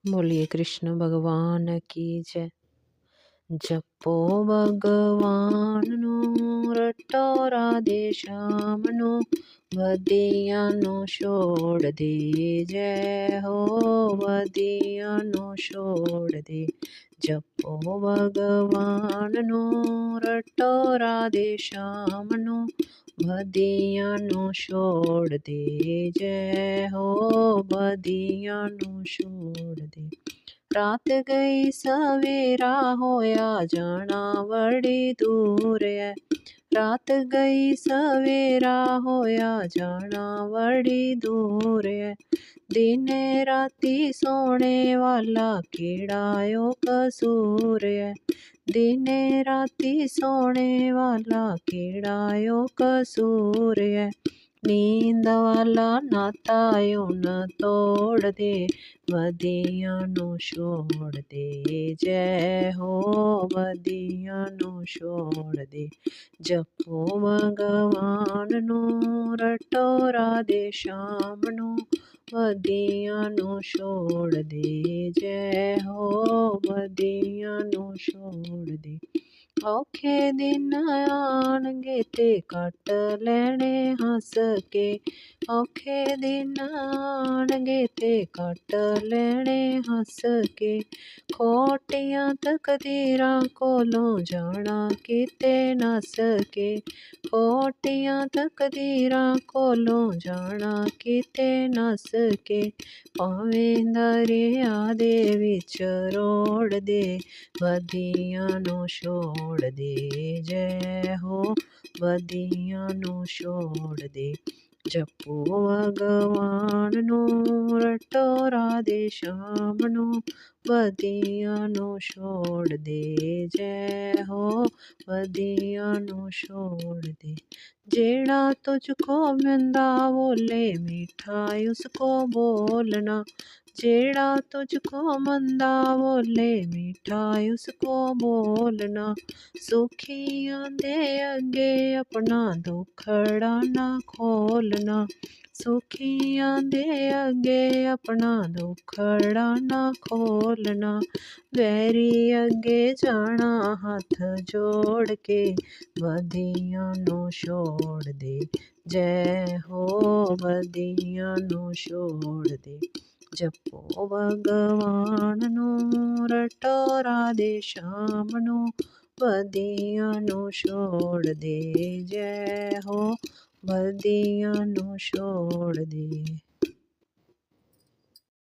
बोलिए कृष्ण भगवान की जय। जपो भगवान नू रटो राधे श्याम नू, वदियां नू छोड़ दे जय हो, वदियां नू छोड़ दे। जपो भगवान नू रटो राधे श्याम नू, वदियां नू छोड़ दे जय हो, वदियां नू छोड़ दे। रात गई सवेरा होया जाना बड़ी दूर है, रात गई सवेरा होया जाना बड़ी दूर है। दिने राती सोने वाला केड़ा ओ कसूर है, दिने राती सोने वाला केड़ा ओ कसूर है। नींद वाला नाता यूं न तोड़ दे, वदियां नू छोड़ दे जय हो, वदियां नू छोड़ दे। जपो भगवान नू रटो राधे श्याम नू, वदियां नू छोड़ दे जय हो, वदियां नू छोड़ दे। औखे दिन आणगे ते कट लैणे हस के, औखे दिन आणगे ते कट लैणे हस के। खोटियां तकदीरां कोलों जाना किते नस के, खोटियां तकदीरां कोलों जाना किते नस के। भावें दरिया दे विच रोड़ दे, वदियां नू छोड़ दे जय हो, वदियां नू छोड़ दे। जपो भगवान नू रटो राधे श्याम नू, वदियां नू छोड़ दे जय हो, वदियां नू छोड़ दे। जेड़ा तुझको मिलदा बोले मीठा उसको बोलना, जेड़ा तुझको मंदा बोले मीठा उसको बोलना। सुखियां दे अगे अपना दुखड़ा ना खोलना, सुखियां दे अगे अपना दुखड़ा ना खोलना। वैरी अगे जाना हथ जोड़ के, वदियां नू छोड़ दे जय हो, वदियां नू छोड़ दे। जपो भगवान नू रटो राधे श्याम नू, वदियां नू छोड़ दे जय हो, वदियां नू छोड़ दे।